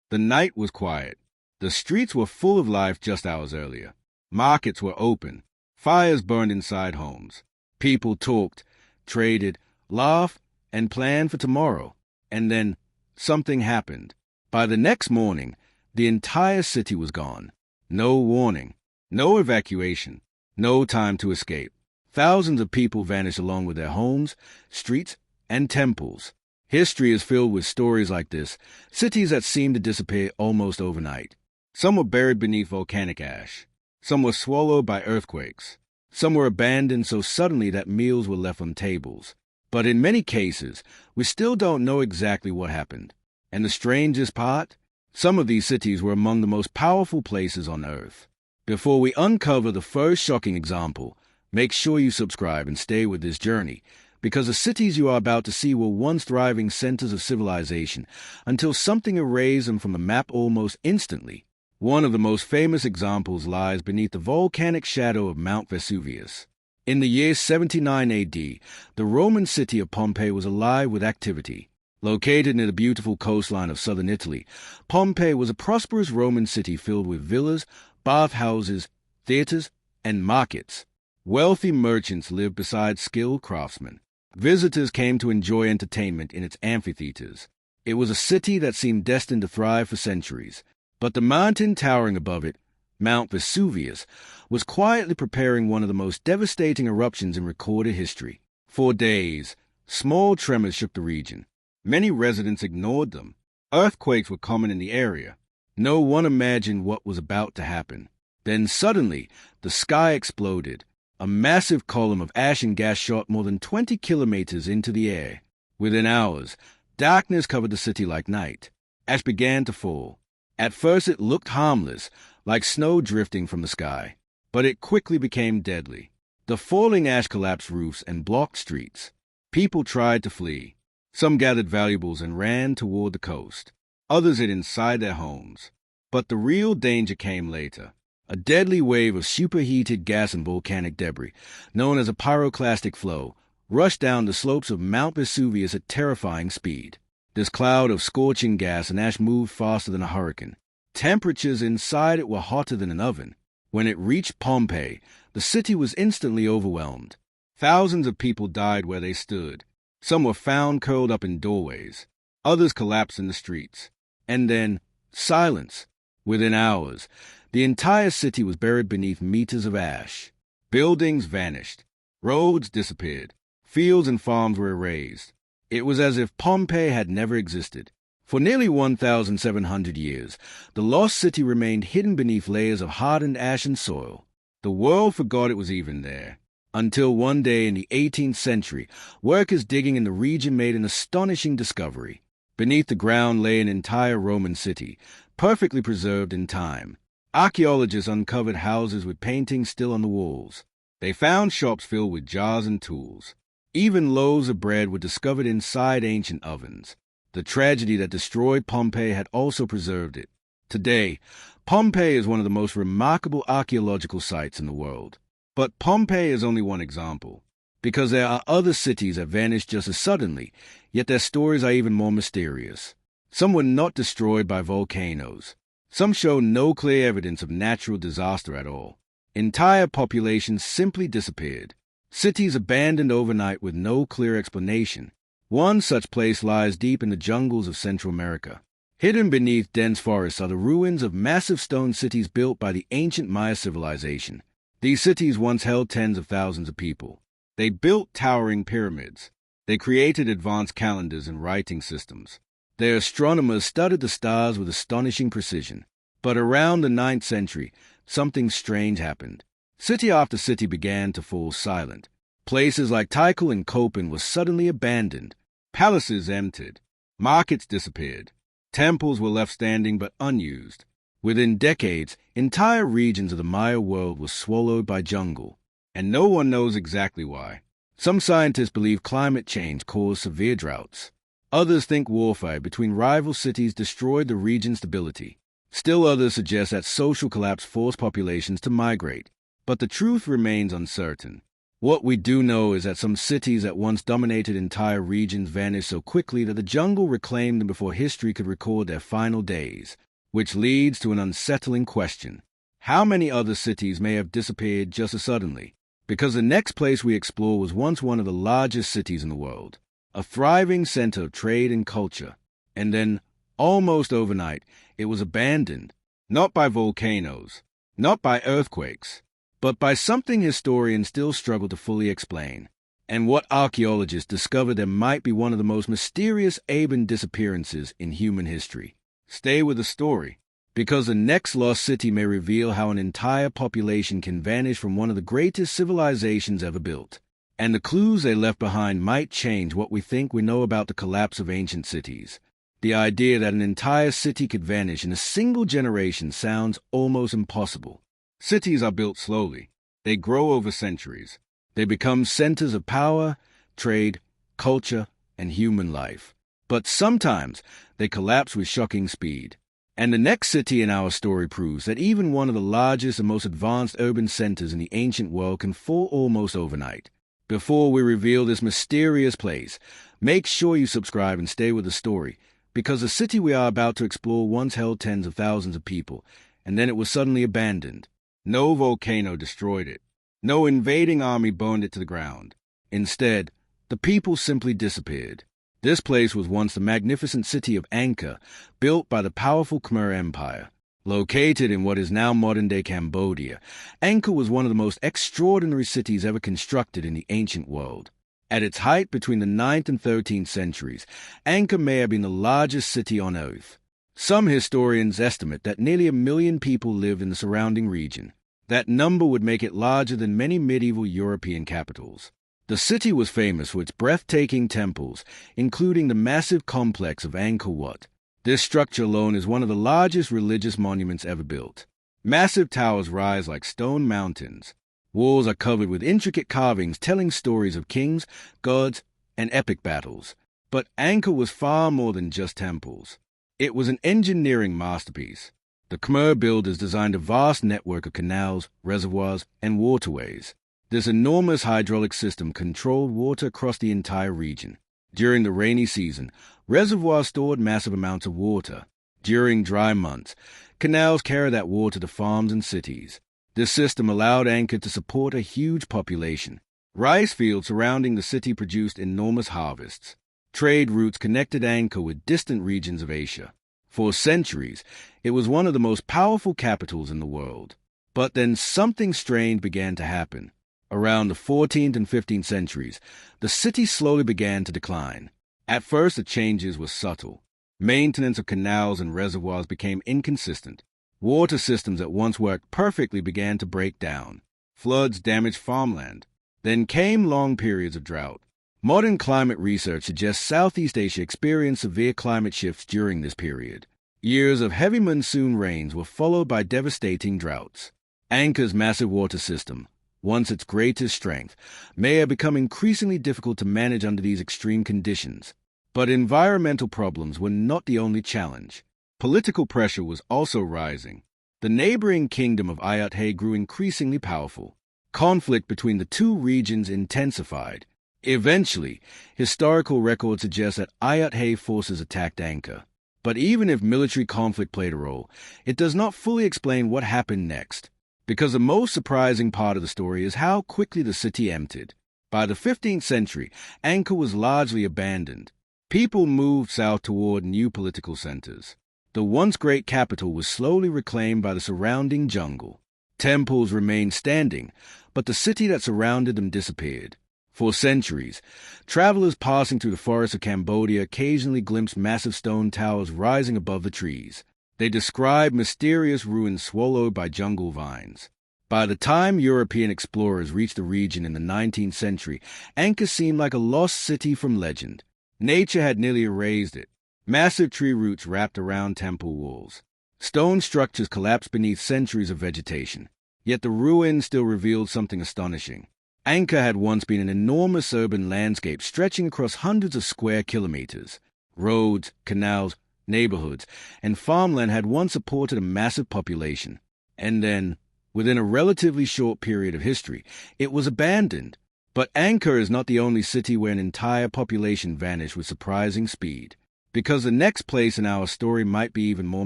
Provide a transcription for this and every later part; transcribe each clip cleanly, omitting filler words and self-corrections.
The night was quiet. The streets were full of life just hours earlier. Markets were open. Fires burned inside homes. People talked, traded, laughed, and planned for tomorrow. And then something happened. By the next morning, the entire city was gone. No warning, no evacuation, no time to escape. Thousands of people vanished along with their homes, streets, and temples. History is filled with stories like this, cities that seemed to disappear almost overnight. Some were buried beneath volcanic ash. Some were swallowed by earthquakes. Some were abandoned so suddenly that meals were left on tables. But in many cases, we still don't know exactly what happened. And the strangest part? Some of these cities were among the most powerful places on Earth. Before we uncover the first shocking example, make sure you subscribe and stay with this journey, because the cities you are about to see were once thriving centers of civilization until something erased them from the map almost instantly. One of the most famous examples lies beneath the volcanic shadow of Mount Vesuvius. In the year 79 AD, the Roman city of Pompeii was alive with activity. Located near the beautiful coastline of southern Italy, Pompeii was a prosperous Roman city filled with villas, bathhouses, theaters, and markets. Wealthy merchants lived beside skilled craftsmen. Visitors came to enjoy entertainment in its amphitheaters. It was a city that seemed destined to thrive for centuries. But the mountain towering above it, Mount Vesuvius, was quietly preparing one of the most devastating eruptions in recorded history. For days, small tremors shook the region. Many residents ignored them. Earthquakes were common in the area. No one imagined what was about to happen. Then suddenly, the sky exploded. A massive column of ash and gas shot more than 20 kilometers into the air. Within hours, darkness covered the city like night. Ash began to fall. At first it looked harmless, like snow drifting from the sky. But it quickly became deadly. The falling ash collapsed roofs and blocked streets. People tried to flee. Some gathered valuables and ran toward the coast. Others hid inside their homes. But the real danger came later. A deadly wave of superheated gas and volcanic debris, known as a pyroclastic flow, rushed down the slopes of Mount Vesuvius at terrifying speed. This cloud of scorching gas and ash moved faster than a hurricane. Temperatures inside it were hotter than an oven. When it reached Pompeii, the city was instantly overwhelmed. Thousands of people died where they stood. Some were found curled up in doorways. Others collapsed in the streets. And then, silence. Within hours, the entire city was buried beneath meters of ash. Buildings vanished. Roads disappeared. Fields and farms were erased. It was as if Pompeii had never existed. For nearly 1,700 years, the lost city remained hidden beneath layers of hardened ash and soil. The world forgot it was even there. Until one day in the 18th century, workers digging in the region made an astonishing discovery. Beneath the ground lay an entire Roman city, perfectly preserved in time. Archaeologists uncovered houses with paintings still on the walls. They found shops filled with jars and tools. Even loaves of bread were discovered inside ancient ovens. The tragedy that destroyed Pompeii had also preserved it. Today, Pompeii is one of the most remarkable archaeological sites in the world. But Pompeii is only one example, because there are other cities that vanished just as suddenly, yet their stories are even more mysterious. Some were not destroyed by volcanoes. Some show no clear evidence of natural disaster at all. Entire populations simply disappeared. Cities abandoned overnight with no clear explanation. One such place lies deep in the jungles of Central America. Hidden beneath dense forests are the ruins of massive stone cities built by the ancient Maya civilization. These cities once held tens of thousands of people. They built towering pyramids. They created advanced calendars and writing systems. Their astronomers studied the stars with astonishing precision. But around the 9th century, something strange happened. City after city began to fall silent. Places like Tikal and Kopan were suddenly abandoned. Palaces emptied. Markets disappeared. Temples were left standing but unused. Within decades, entire regions of the Maya world were swallowed by jungle. And no one knows exactly why. Some scientists believe climate change caused severe droughts. Others think warfare between rival cities destroyed the region's stability. Still others suggest that social collapse forced populations to migrate. But the truth remains uncertain. What we do know is that some cities that once dominated entire regions vanished so quickly that the jungle reclaimed them before history could record their final days, which leads to an unsettling question. How many other cities may have disappeared just as suddenly? Because the next place we explore was once one of the largest cities in the world, a thriving center of trade and culture, and then, almost overnight, it was abandoned, not by volcanoes, not by earthquakes, but by something historians still struggle to fully explain, and what archaeologists discovered there might be one of the most mysterious Aben disappearances in human history. Stay with the story, because the next lost city may reveal how an entire population can vanish from one of the greatest civilizations ever built, and the clues they left behind might change what we think we know about the collapse of ancient cities. The idea that an entire city could vanish in a single generation sounds almost impossible. Cities are built slowly. They grow over centuries. They become centers of power, trade, culture, and human life. But sometimes they collapse with shocking speed. And the next city in our story proves that even one of the largest and most advanced urban centers in the ancient world can fall almost overnight. Before we reveal this mysterious place, make sure you subscribe and stay with the story, because the city we are about to explore once held tens of thousands of people, and then it was suddenly abandoned. No volcano destroyed it. No invading army burned it to the ground. Instead, the people simply disappeared. This place was once the magnificent city of Angkor, built by the powerful Khmer Empire. Located in what is now modern-day Cambodia, Angkor was one of the most extraordinary cities ever constructed in the ancient world. At its height between the 9th and 13th centuries, Angkor may have been the largest city on Earth. Some historians estimate that nearly 1 million people lived in the surrounding region. That number would make it larger than many medieval European capitals. The city was famous for its breathtaking temples, including the massive complex of Angkor Wat. This structure alone is one of the largest religious monuments ever built. Massive towers rise like stone mountains. Walls are covered with intricate carvings telling stories of kings, gods, and epic battles. But Angkor was far more than just temples. It was an engineering masterpiece. The Khmer builders designed a vast network of canals, reservoirs, and waterways. This enormous hydraulic system controlled water across the entire region. During the rainy season, reservoirs stored massive amounts of water. During dry months, canals carried that water to farms and cities. This system allowed Angkor to support a huge population. Rice fields surrounding the city produced enormous harvests. Trade routes connected Angkor with distant regions of Asia. For centuries, it was one of the most powerful capitals in the world. But then something strange began to happen. Around the 14th and 15th centuries, the city slowly began to decline. At first, the changes were subtle. Maintenance of canals and reservoirs became inconsistent. Water systems that once worked perfectly began to break down. Floods damaged farmland. Then came long periods of drought. Modern climate research suggests Southeast Asia experienced severe climate shifts during this period. Years of heavy monsoon rains were followed by devastating droughts. Angkor's massive water system, once its greatest strength, may have become increasingly difficult to manage under these extreme conditions. But environmental problems were not the only challenge. Political pressure was also rising. The neighboring kingdom of Ayutthaya grew increasingly powerful. Conflict between the two regions intensified. Eventually, historical records suggest that Ayutthaya forces attacked Angkor. But even if military conflict played a role, it does not fully explain what happened next. Because the most surprising part of the story is how quickly the city emptied. By the 15th century, Angkor was largely abandoned. People moved south toward new political centers. The once great capital was slowly reclaimed by the surrounding jungle. Temples remained standing, but the city that surrounded them disappeared. For centuries, travelers passing through the forests of Cambodia occasionally glimpsed massive stone towers rising above the trees. They described mysterious ruins swallowed by jungle vines. By the time European explorers reached the region in the 19th century, Angkor seemed like a lost city from legend. Nature had nearly erased it. Massive tree roots wrapped around temple walls. Stone structures collapsed beneath centuries of vegetation. Yet the ruins still revealed something astonishing. Angkor had once been an enormous urban landscape stretching across hundreds of square kilometers. Roads, canals, neighborhoods, and farmland had once supported a massive population. And then, within a relatively short period of history, it was abandoned. But Angkor is not the only city where an entire population vanished with surprising speed, because the next place in our story might be even more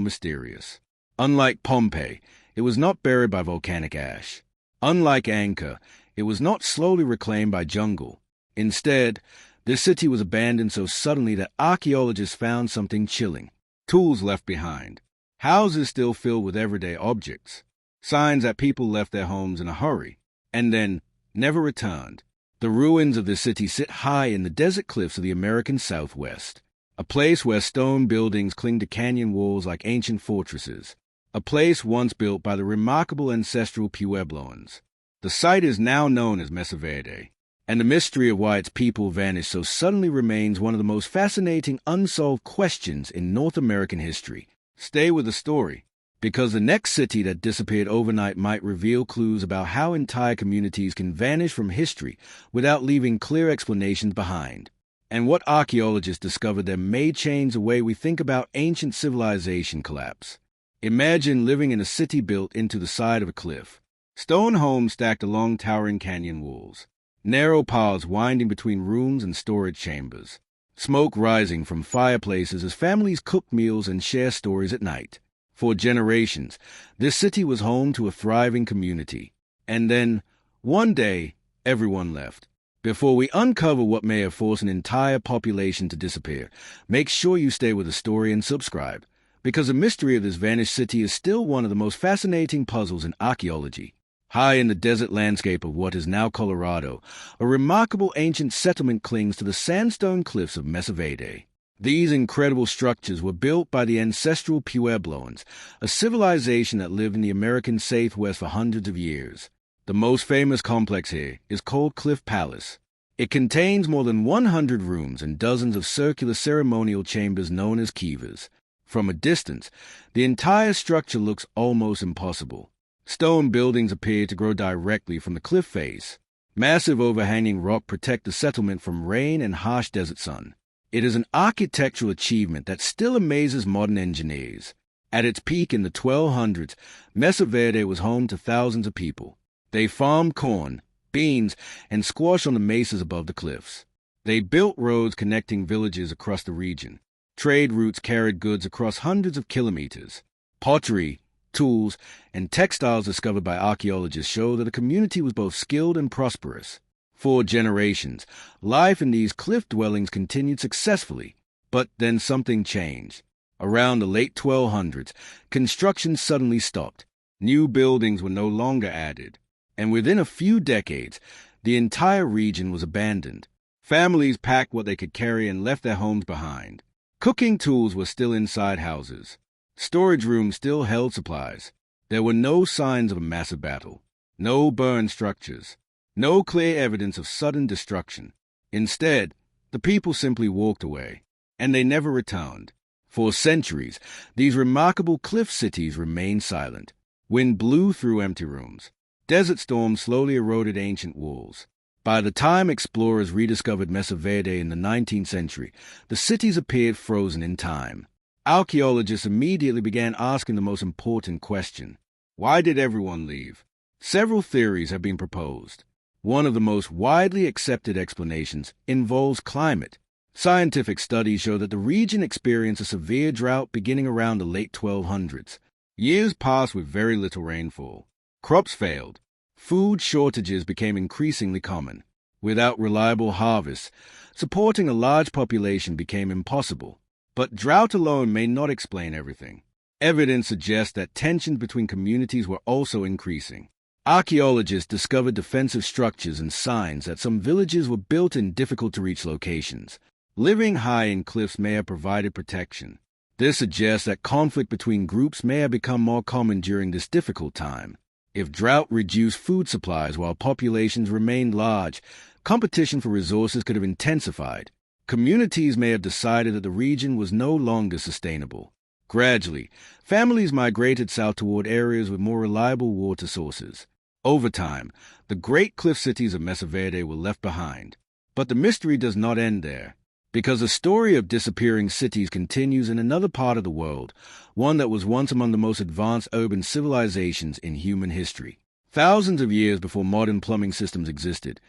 mysterious. Unlike Pompeii, it was not buried by volcanic ash. Unlike Angkor, it was not slowly reclaimed by jungle. Instead, this city was abandoned so suddenly that archaeologists found something chilling. Tools left behind. Houses still filled with everyday objects. Signs that people left their homes in a hurry, and then never returned. The ruins of this city sit high in the desert cliffs of the American Southwest, a place where stone buildings cling to canyon walls like ancient fortresses, a place once built by the remarkable ancestral Puebloans. The site is now known as Mesa Verde, and the mystery of why its people vanished so suddenly remains one of the most fascinating unsolved questions in North American history. Stay with the story, because the next city that disappeared overnight might reveal clues about how entire communities can vanish from history without leaving clear explanations behind, and what archaeologists discovered that may change the way we think about ancient civilization collapse. Imagine living in a city built into the side of a cliff. Stone homes stacked along towering canyon walls. Narrow paths winding between rooms and storage chambers. Smoke rising from fireplaces as families cooked meals and shared stories at night. For generations, this city was home to a thriving community. And then, one day, everyone left. Before we uncover what may have forced an entire population to disappear, make sure you stay with the story and subscribe, because the mystery of this vanished city is still one of the most fascinating puzzles in archaeology. High in the desert landscape of what is now Colorado, a remarkable ancient settlement clings to the sandstone cliffs of Mesa Verde. These incredible structures were built by the ancestral Puebloans, a civilization that lived in the American Southwest for hundreds of years. The most famous complex here is called Cliff Palace. It contains more than 100 rooms and dozens of circular ceremonial chambers known as kivas. From a distance, the entire structure looks almost impossible. Stone buildings appear to grow directly from the cliff face. Massive overhanging rock protect the settlement from rain and harsh desert sun. It is an architectural achievement that still amazes modern engineers. At its peak in the 1200s, Mesa Verde was home to thousands of people. They farmed corn, beans, and squash on the mesas above the cliffs. They built roads connecting villages across the region. Trade routes carried goods across hundreds of kilometers. Pottery, tools, and textiles discovered by archaeologists show that the community was both skilled and prosperous. For generations, life in these cliff dwellings continued successfully, but then something changed. Around the late 1200s, construction suddenly stopped. New buildings were no longer added, and within a few decades, the entire region was abandoned. Families packed what they could carry and left their homes behind. Cooking tools were still inside houses. Storage rooms still held supplies. There were no signs of a massive battle, no burned structures, no clear evidence of sudden destruction. Instead, the people simply walked away, and they never returned. For centuries, these remarkable cliff cities remained silent. Wind blew through empty rooms. Desert storms slowly eroded ancient walls. By the time explorers rediscovered Mesa Verde in the 19th century, the cities appeared frozen in time. Archaeologists immediately began asking the most important question: why did everyone leave? Several theories have been proposed. One of the most widely accepted explanations involves climate. Scientific studies show that the region experienced a severe drought beginning around the late 1200s. Years passed with very little rainfall. Crops failed. Food shortages became increasingly common. Without reliable harvests, supporting a large population became impossible. But drought alone may not explain everything. Evidence suggests that tensions between communities were also increasing. Archaeologists discovered defensive structures and signs that some villages were built in difficult-to-reach locations. Living high in cliffs may have provided protection. This suggests that conflict between groups may have become more common during this difficult time. If drought reduced food supplies while populations remained large, competition for resources could have intensified. Communities may have decided that the region was no longer sustainable. Gradually, families migrated south toward areas with more reliable water sources. Over time, the great cliff cities of Mesa Verde were left behind. But the mystery does not end there, because the story of disappearing cities continues in another part of the world, one that was once among the most advanced urban civilizations in human history. Thousands of years before modern plumbing systems existed,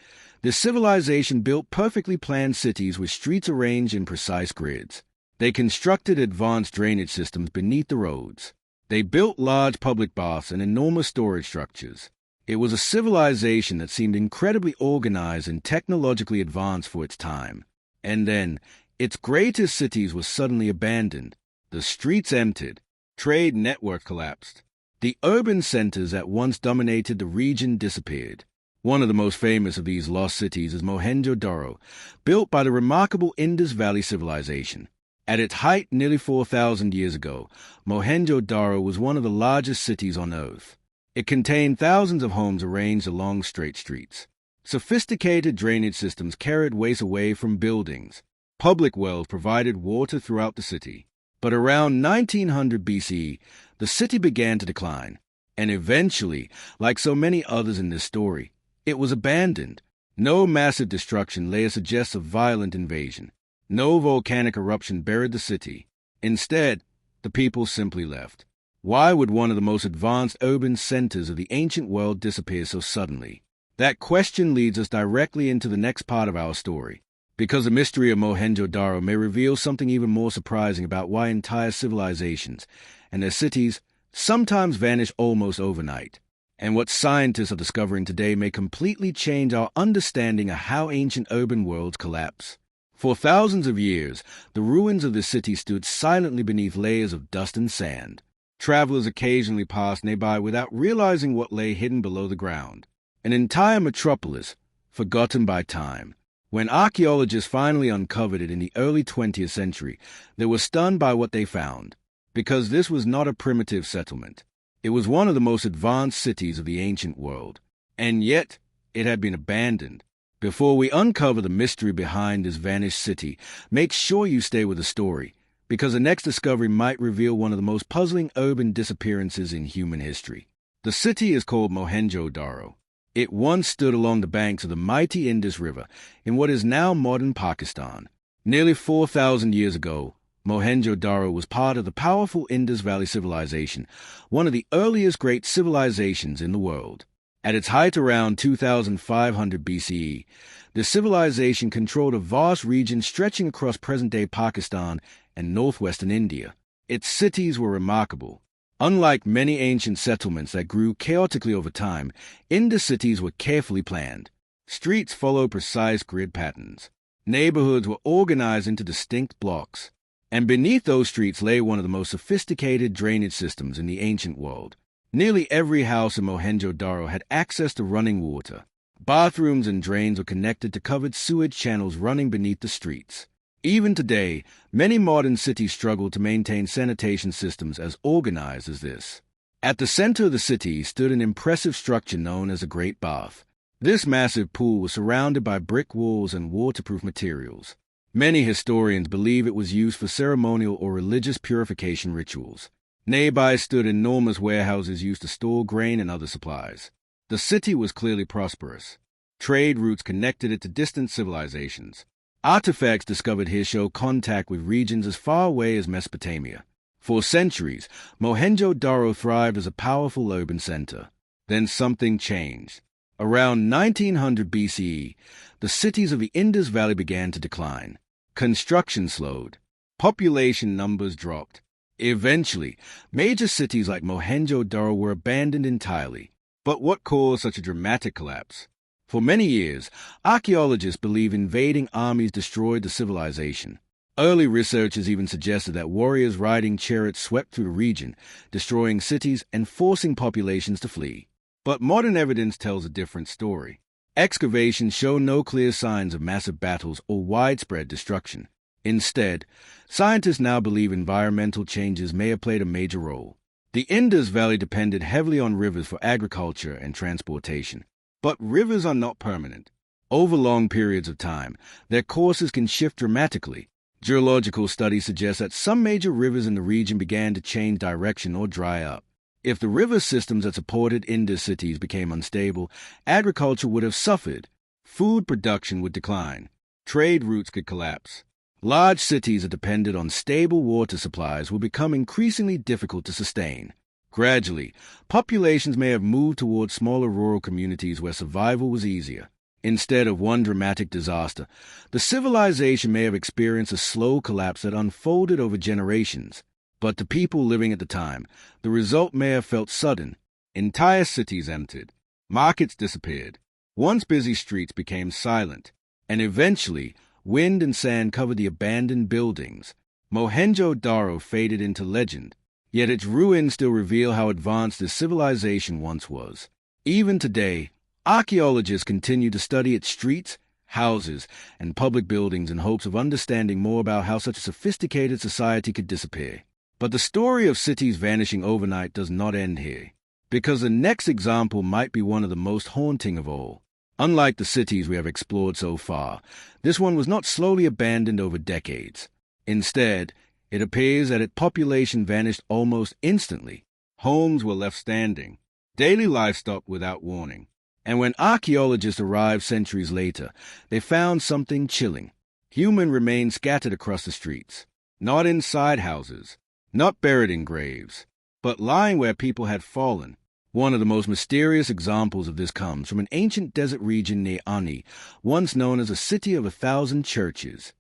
this civilization built perfectly planned cities with streets arranged in precise grids. They constructed advanced drainage systems beneath the roads. They built large public baths and enormous storage structures. It was a civilization that seemed incredibly organized and technologically advanced for its time. And then, its greatest cities were suddenly abandoned. The streets emptied. Trade network collapsed. The urban centers that once dominated the region disappeared. One of the most famous of these lost cities is Mohenjo-daro, built by the remarkable Indus Valley Civilization. At its height nearly 4,000 years ago, Mohenjo-daro was one of the largest cities on Earth. It contained thousands of homes arranged along straight streets. Sophisticated drainage systems carried waste away from buildings. Public wells provided water throughout the city. But around 1900 BCE, the city began to decline. And eventually, like so many others in this story, it was abandoned. No massive destruction lay suggests a violent invasion. No volcanic eruption buried the city. Instead, the people simply left. Why would one of the most advanced urban centers of the ancient world disappear so suddenly? That question leads us directly into the next part of our story, because the mystery of Mohenjo-daro may reveal something even more surprising about why entire civilizations and their cities sometimes vanish almost overnight, and what scientists are discovering today may completely change our understanding of how ancient urban worlds collapse. For thousands of years, the ruins of the city stood silently beneath layers of dust and sand. Travelers occasionally passed nearby without realizing what lay hidden below the ground. An entire metropolis, forgotten by time. When archaeologists finally uncovered it in the early 20th century, they were stunned by what they found, because this was not a primitive settlement. It was one of the most advanced cities of the ancient world, and yet it had been abandoned. Before we uncover the mystery behind this vanished city, make sure you stay with the story, because the next discovery might reveal one of the most puzzling urban disappearances in human history. The city is called Mohenjo-daro. It once stood along the banks of the mighty Indus River in what is now modern Pakistan. Nearly 4,000 years ago, Mohenjo-daro was part of the powerful Indus Valley Civilization, one of the earliest great civilizations in the world. At its height around 2500 BCE, the civilization controlled a vast region stretching across present-day Pakistan and northwestern India. Its cities were remarkable. Unlike many ancient settlements that grew chaotically over time, Indus cities were carefully planned. Streets followed precise grid patterns. Neighborhoods were organized into distinct blocks. And beneath those streets lay one of the most sophisticated drainage systems in the ancient world. Nearly every house in Mohenjo-daro had access to running water. Bathrooms and drains were connected to covered sewage channels running beneath the streets. Even today, many modern cities struggle to maintain sanitation systems as organized as this. At the center of the city stood an impressive structure known as a Great Bath. This massive pool was surrounded by brick walls and waterproof materials. Many historians believe it was used for ceremonial or religious purification rituals. Nearby stood enormous warehouses used to store grain and other supplies. The city was clearly prosperous. Trade routes connected it to distant civilizations. Artifacts discovered here show contact with regions as far away as Mesopotamia. For centuries, Mohenjo-daro thrived as a powerful urban center. Then something changed. Around 1900 BCE, the cities of the Indus Valley began to decline. Construction slowed. Population numbers dropped. Eventually, major cities like Mohenjo-daro were abandoned entirely. But what caused such a dramatic collapse? For many years, archaeologists believe invading armies destroyed the civilization. Early researchers even suggested that warriors riding chariots swept through the region, destroying cities and forcing populations to flee. But modern evidence tells a different story. Excavations show no clear signs of massive battles or widespread destruction. Instead, scientists now believe environmental changes may have played a major role. The Indus Valley depended heavily on rivers for agriculture and transportation. But rivers are not permanent. Over long periods of time, their courses can shift dramatically. Geological studies suggest that some major rivers in the region began to change direction or dry up. If the river systems that supported Indus cities became unstable, agriculture would have suffered. Food production would decline. Trade routes could collapse. Large cities that depended on stable water supplies will become increasingly difficult to sustain. Gradually, populations may have moved towards smaller rural communities where survival was easier. Instead of one dramatic disaster, the civilization may have experienced a slow collapse that unfolded over generations. But to people living at the time, the result may have felt sudden. Entire cities emptied. Markets disappeared. Once busy streets became silent. And eventually, wind and sand covered the abandoned buildings. Mohenjo-daro faded into legend, yet its ruins still reveal how advanced this civilization once was. Even today, archaeologists continue to study its streets, houses, and public buildings in hopes of understanding more about how such a sophisticated society could disappear. But the story of cities vanishing overnight does not end here, because the next example might be one of the most haunting of all. Unlike the cities we have explored so far, this one was not slowly abandoned over decades. Instead, it appears that its population vanished almost instantly. Homes were left standing. Daily life stopped without warning. And when archaeologists arrived centuries later, they found something chilling. Human remains scattered across the streets, not inside houses, not buried in graves, but lying where people had fallen. One of the most mysterious examples of this comes from an ancient desert region near Ani, once known as a city of 1,000 churches.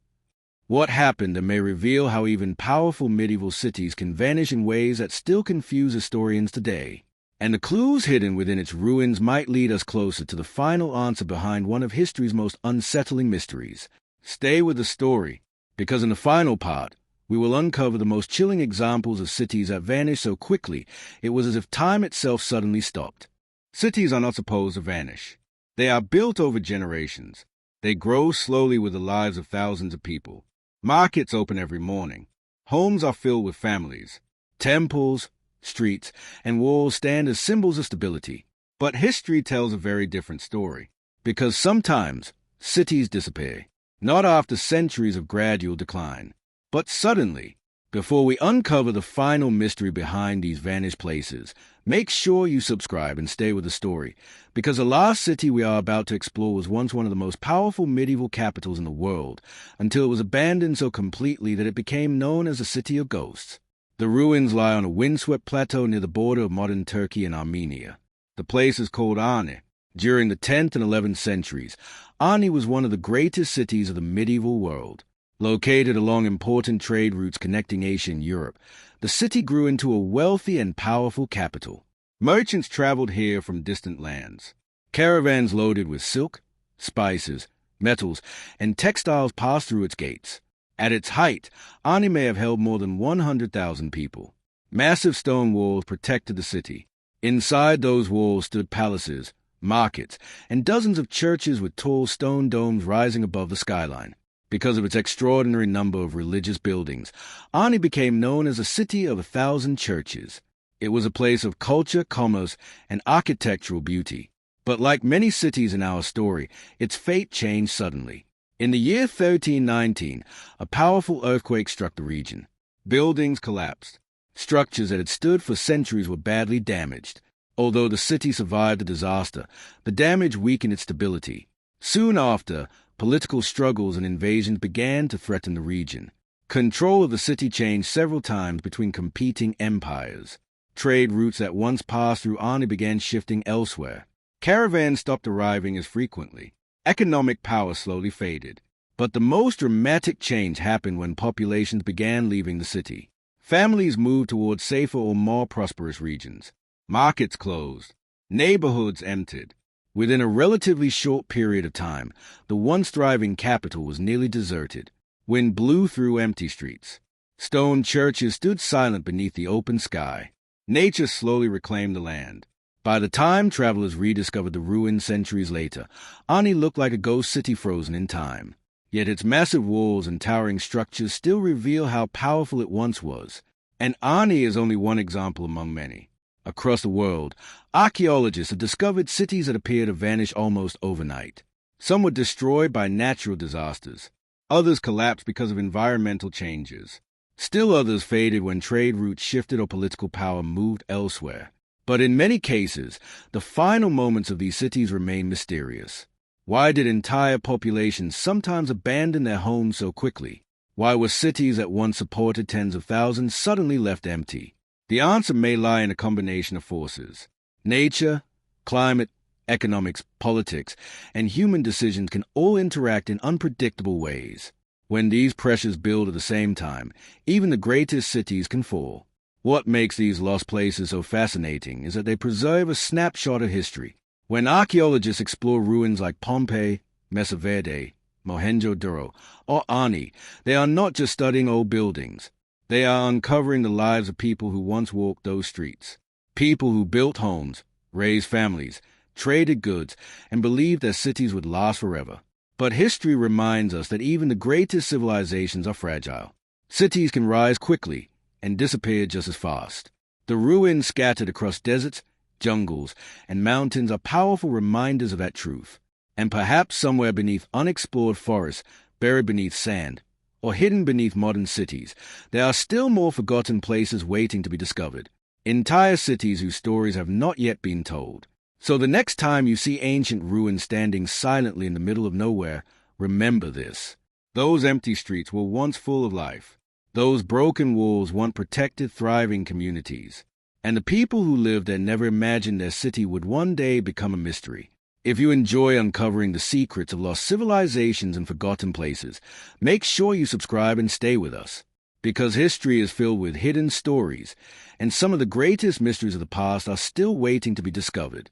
What happened may reveal how even powerful medieval cities can vanish in ways that still confuse historians today. And the clues hidden within its ruins might lead us closer to the final answer behind one of history's most unsettling mysteries. Stay with the story, because in the final part, we will uncover the most chilling examples of cities that vanished so quickly it was as if time itself suddenly stopped. Cities are not supposed to vanish. They are built over generations. They grow slowly with the lives of thousands of people. Markets open every morning. Homes are filled with families. Temples, streets, and walls stand as symbols of stability. But history tells a very different story, because sometimes cities disappear, not after centuries of gradual decline, but suddenly. Before we uncover the final mystery behind these vanished places, make sure you subscribe and stay with the story, because the last city we are about to explore was once one of the most powerful medieval capitals in the world, until it was abandoned so completely that it became known as the City of Ghosts. The ruins lie on a windswept plateau near the border of modern Turkey and Armenia. The place is called Ani. During the 10th and 11th centuries, Ani was one of the greatest cities of the medieval world. Located along important trade routes connecting Asia and Europe, the city grew into a wealthy and powerful capital. Merchants traveled here from distant lands. Caravans loaded with silk, spices, metals, and textiles passed through its gates. At its height, Ani may have held more than 100,000 people. Massive stone walls protected the city. Inside those walls stood palaces, markets, and dozens of churches with tall stone domes rising above the skyline. Because of its extraordinary number of religious buildings, Ani became known as a city of 1,000 churches. It was a place of culture, commerce, and architectural beauty. But like many cities in our story, its fate changed suddenly. In the year 1319, a powerful earthquake struck the region. Buildings collapsed. Structures that had stood for centuries were badly damaged. Although the city survived the disaster, the damage weakened its stability. Soon after, political struggles and invasions began to threaten the region. Control of the city changed several times between competing empires. Trade routes that once passed through Ani began shifting elsewhere. Caravans stopped arriving as frequently. Economic power slowly faded. But the most dramatic change happened when populations began leaving the city. Families moved towards safer or more prosperous regions. Markets closed. Neighborhoods emptied. Within a relatively short period of time, the once thriving capital was nearly deserted. Wind blew through empty streets. Stone churches stood silent beneath the open sky. Nature slowly reclaimed the land. By the time travelers rediscovered the ruins centuries later, Ani looked like a ghost city frozen in time. Yet its massive walls and towering structures still reveal how powerful it once was. And Ani is only one example among many. Across the world, archaeologists have discovered cities that appear to vanish almost overnight. Some were destroyed by natural disasters. Others collapsed because of environmental changes. Still others faded when trade routes shifted or political power moved elsewhere. But in many cases, the final moments of these cities remain mysterious. Why did entire populations sometimes abandon their homes so quickly? Why were cities that once supported tens of thousands suddenly left empty? The answer may lie in a combination of forces. Nature, climate, economics, politics, and human decisions can all interact in unpredictable ways. When these pressures build at the same time, even the greatest cities can fall. What makes these lost places so fascinating is that they preserve a snapshot of history. When archaeologists explore ruins like Pompeii, Vesuvius, Mohenjo-daro, or Ani, they are not just studying old buildings. They are uncovering the lives of people who once walked those streets. People who built homes, raised families, traded goods, and believed that cities would last forever. But history reminds us that even the greatest civilizations are fragile. Cities can rise quickly and disappear just as fast. The ruins scattered across deserts, jungles, and mountains are powerful reminders of that truth. And perhaps somewhere beneath unexplored forests, buried beneath sand, or hidden beneath modern cities, there are still more forgotten places waiting to be discovered. Entire cities whose stories have not yet been told. So the next time you see ancient ruins standing silently in the middle of nowhere, remember this. Those empty streets were once full of life. Those broken walls once protected thriving communities. And the people who lived there never imagined their city would one day become a mystery. If you enjoy uncovering the secrets of lost civilizations and forgotten places, make sure you subscribe and stay with us. Because history is filled with hidden stories, and some of the greatest mysteries of the past are still waiting to be discovered.